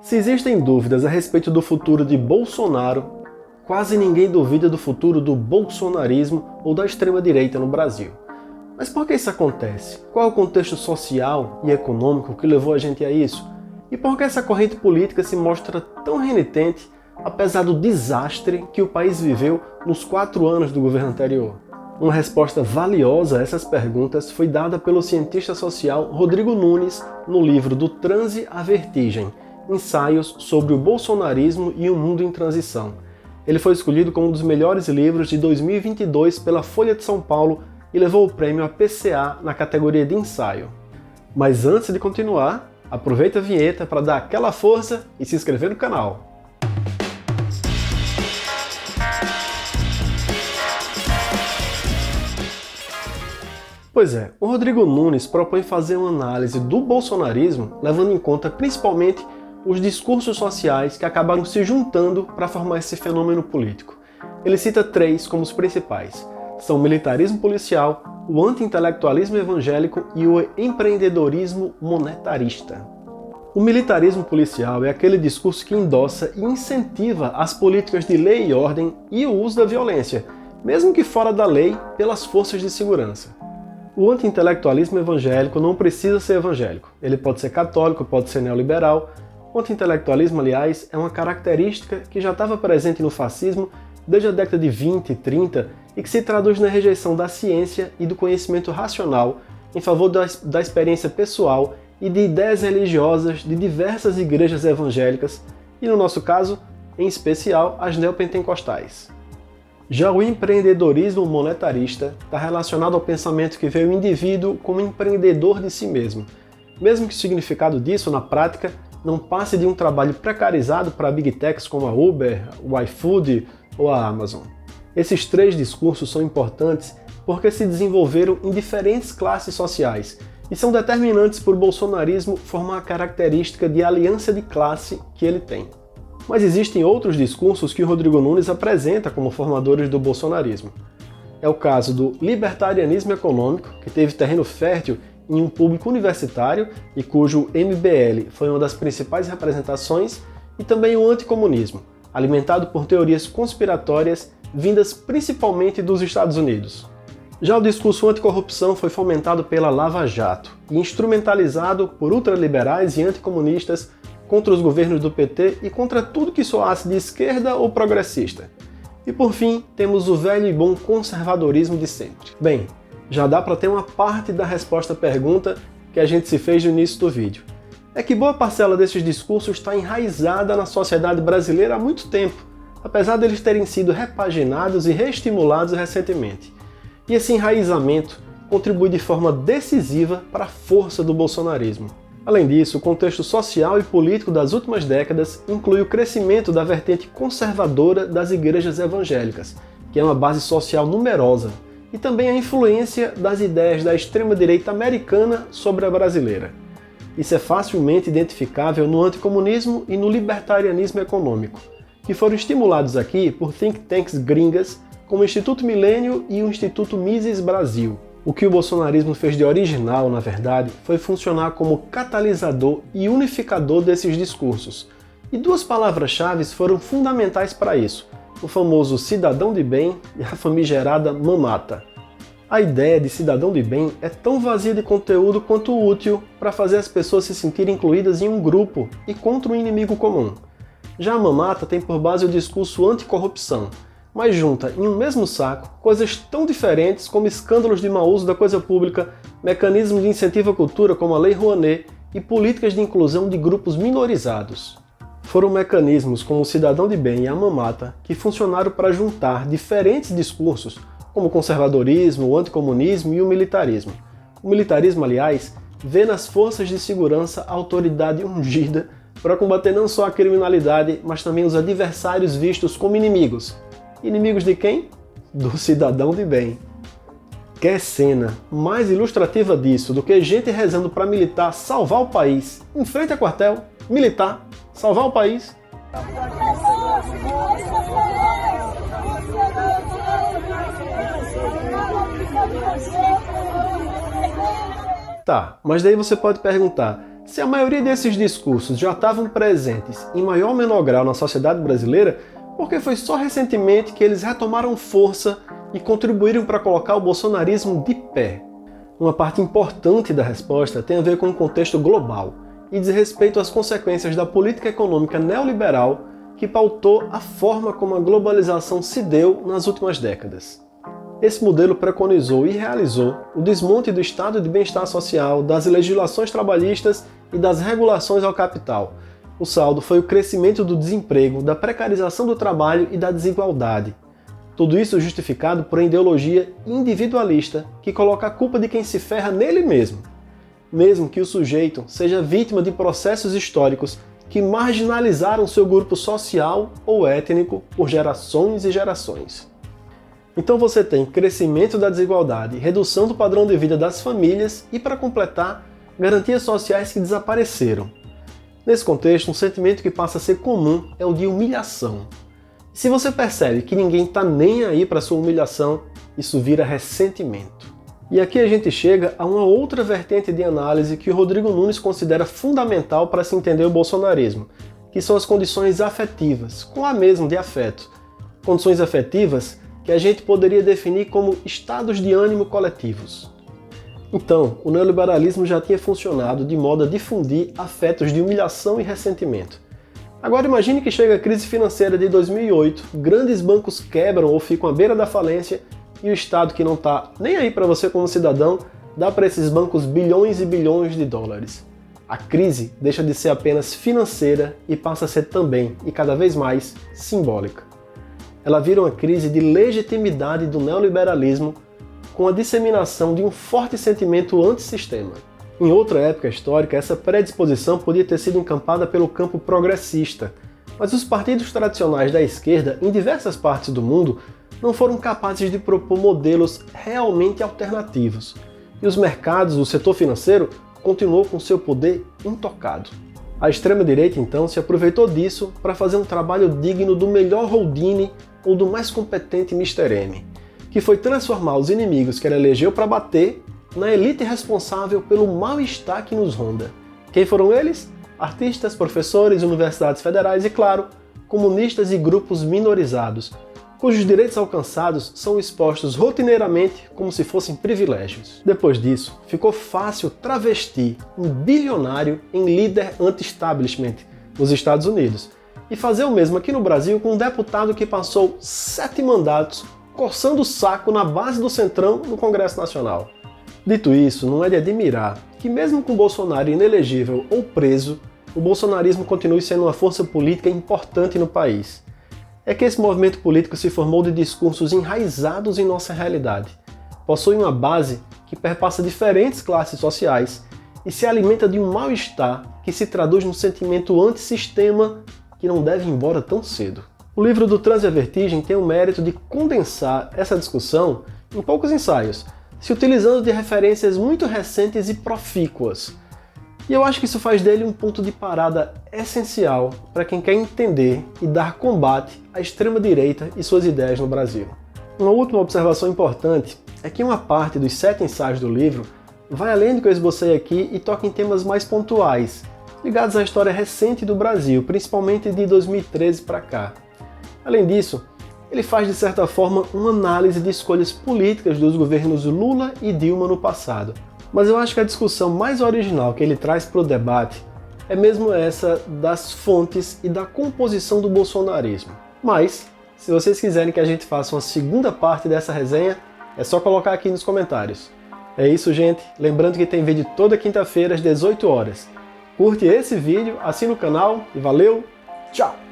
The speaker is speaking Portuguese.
Se existem dúvidas a respeito do futuro de Bolsonaro, quase ninguém duvida do futuro do bolsonarismo ou da extrema-direita no Brasil. Mas por que isso acontece? Qual é o contexto social e econômico que levou a gente a isso? E por que essa corrente política se mostra tão renitente, apesar do desastre que o país viveu nos 4 anos do governo anterior? Uma resposta valiosa a essas perguntas foi dada pelo cientista social Rodrigo Nunes no livro Do Transe à Vertigem, Ensaios sobre o Bolsonarismo e o Mundo em Transição. Ele foi escolhido como um dos melhores livros de 2022 pela Folha de São Paulo e levou o prêmio APCA na categoria de ensaio. Mas antes de continuar, aproveita a vinheta para dar aquela força e se inscrever no canal. Pois é, o Rodrigo Nunes propõe fazer uma análise do bolsonarismo levando em conta principalmente os discursos sociais que acabaram se juntando para formar esse fenômeno político. Ele cita 3 como os principais. São o militarismo policial, o anti-intelectualismo evangélico e o empreendedorismo monetarista. O militarismo policial é aquele discurso que endossa e incentiva as políticas de lei e ordem e o uso da violência, mesmo que fora da lei, pelas forças de segurança. O anti-intelectualismo evangélico não precisa ser evangélico. Ele pode ser católico, pode ser neoliberal. O anti-intelectualismo, aliás, é uma característica que já estava presente no fascismo desde a década de 20 e 30 e que se traduz na rejeição da ciência e do conhecimento racional em favor da experiência pessoal e de ideias religiosas de diversas igrejas evangélicas e, no nosso caso, em especial, as neopentecostais. Já o empreendedorismo monetarista está relacionado ao pensamento que vê o indivíduo como empreendedor de si mesmo, mesmo que o significado disso, na prática, não passe de um trabalho precarizado para Big Techs como a Uber, o iFood ou a Amazon. Esses 3 discursos são importantes porque se desenvolveram em diferentes classes sociais e são determinantes para o bolsonarismo formar a característica de aliança de classe que ele tem. Mas existem outros discursos que o Rodrigo Nunes apresenta como formadores do bolsonarismo. É o caso do libertarianismo econômico, que teve terreno fértil em um público universitário e cujo MBL foi uma das principais representações, e também o anticomunismo, alimentado por teorias conspiratórias vindas principalmente dos Estados Unidos. Já o discurso anticorrupção foi fomentado pela Lava Jato e instrumentalizado por ultraliberais e anticomunistas contra os governos do PT e contra tudo que soasse de esquerda ou progressista. E por fim, temos o velho e bom conservadorismo de sempre. Bem, já dá para ter uma parte da resposta à pergunta que a gente se fez no início do vídeo. É que boa parcela desses discursos está enraizada na sociedade brasileira há muito tempo, apesar deles terem sido repaginados e reestimulados recentemente. E esse enraizamento contribui de forma decisiva para a força do bolsonarismo. Além disso, o contexto social e político das últimas décadas inclui o crescimento da vertente conservadora das igrejas evangélicas, que é uma base social numerosa, e também a influência das ideias da extrema-direita americana sobre a brasileira. Isso é facilmente identificável no anticomunismo e no libertarianismo econômico, que foram estimulados aqui por think tanks gringas como o Instituto Milênio e o Instituto Mises Brasil. O que o bolsonarismo fez de original, na verdade, foi funcionar como catalisador e unificador desses discursos. E 2 palavras-chave foram fundamentais para isso: o famoso cidadão de bem e a famigerada mamata. A ideia de cidadão de bem é tão vazia de conteúdo quanto útil para fazer as pessoas se sentirem incluídas em um grupo e contra um inimigo comum. Já a mamata tem por base o discurso anticorrupção, mas junta em um mesmo saco coisas tão diferentes como escândalos de mau uso da coisa pública, mecanismos de incentivo à cultura como a Lei Rouanet e políticas de inclusão de grupos minorizados. Foram mecanismos como o cidadão de bem e a mamata que funcionaram para juntar diferentes discursos, como o conservadorismo, o anticomunismo e o militarismo. O militarismo, aliás, vê nas forças de segurança a autoridade ungida para combater não só a criminalidade, mas também os adversários vistos como inimigos. Inimigos de quem? Do cidadão de bem. Quer cena mais ilustrativa disso do que gente rezando para militar salvar o país em frente a quartel, militar, salvar o país? Tá, mas daí você pode perguntar, Se a maioria desses discursos já estavam presentes em maior ou menor grau na sociedade brasileira, porque foi só recentemente que eles retomaram força e contribuíram para colocar o bolsonarismo de pé? Uma parte importante da resposta tem a ver com o contexto global e diz respeito às consequências da política econômica neoliberal que pautou a forma como a globalização se deu nas últimas décadas. Esse modelo preconizou e realizou o desmonte do estado de bem-estar social, das legislações trabalhistas e das regulações ao capital. O saldo foi o crescimento do desemprego, da precarização do trabalho e da desigualdade. Tudo isso justificado por uma ideologia individualista que coloca a culpa de quem se ferra nele mesmo que o sujeito seja vítima de processos históricos que marginalizaram seu grupo social ou étnico por gerações e gerações. Então você tem crescimento da desigualdade, redução do padrão de vida das famílias e, para completar, garantias sociais que desapareceram. Nesse contexto, um sentimento que passa a ser comum é o de humilhação. Se você percebe que ninguém está nem aí para sua humilhação, isso vira ressentimento. E aqui a gente chega a uma outra vertente de análise que o Rodrigo Nunes considera fundamental para se entender o bolsonarismo, que são as condições afetivas, com A mesmo de afeto. Condições afetivas que a gente poderia definir como estados de ânimo coletivos. Então, o neoliberalismo já tinha funcionado de modo a difundir afetos de humilhação e ressentimento. Agora imagine que chega a crise financeira de 2008, grandes bancos quebram ou ficam à beira da falência e o Estado, que não está nem aí para você como cidadão, dá para esses bancos bilhões e bilhões de dólares. A crise deixa de ser apenas financeira e passa a ser também, e cada vez mais, simbólica. Ela vira uma crise de legitimidade do neoliberalismo com a disseminação de um forte sentimento antissistema. Em outra época histórica, essa predisposição podia ter sido encampada pelo campo progressista, mas os partidos tradicionais da esquerda, em diversas partes do mundo, não foram capazes de propor modelos realmente alternativos. E os mercados, o setor financeiro, continuou com seu poder intocado. A extrema-direita, então, se aproveitou disso para fazer um trabalho digno do melhor Houdini ou do mais competente Mr. M, que foi transformar os inimigos que ela elegeu para bater na elite responsável pelo mal-estar que nos ronda. Quem foram eles? Artistas, professores, universidades federais e, claro, comunistas e grupos minorizados, cujos direitos alcançados são expostos rotineiramente como se fossem privilégios. Depois disso, ficou fácil travestir um bilionário em líder anti-establishment nos Estados Unidos e fazer o mesmo aqui no Brasil com um deputado que passou 7 mandatos coçando o saco na base do Centrão no Congresso Nacional. Dito isso, não é de admirar que mesmo com Bolsonaro inelegível ou preso, o bolsonarismo continue sendo uma força política importante no país. É que esse movimento político se formou de discursos enraizados em nossa realidade, possui uma base que perpassa diferentes classes sociais e se alimenta de um mal-estar que se traduz num sentimento antissistema que não deve ir embora tão cedo. O livro do Transe a Vertigem tem o mérito de condensar essa discussão em poucos ensaios, se utilizando de referências muito recentes e profícuas. E eu acho que isso faz dele um ponto de parada essencial para quem quer entender e dar combate à extrema-direita e suas ideias no Brasil. Uma última observação importante é que uma parte dos 7 ensaios do livro vai além do que eu esbocei aqui e toca em temas mais pontuais, ligados à história recente do Brasil, principalmente de 2013 para cá. Além disso, ele faz de certa forma uma análise de escolhas políticas dos governos Lula e Dilma no passado. Mas eu acho que a discussão mais original que ele traz para o debate é mesmo essa das fontes e da composição do bolsonarismo. Mas, se vocês quiserem que a gente faça uma segunda parte dessa resenha, é só colocar aqui nos comentários. É isso, gente. Lembrando que tem vídeo toda quinta-feira às 18 horas. Curte esse vídeo, assina o canal e valeu, tchau!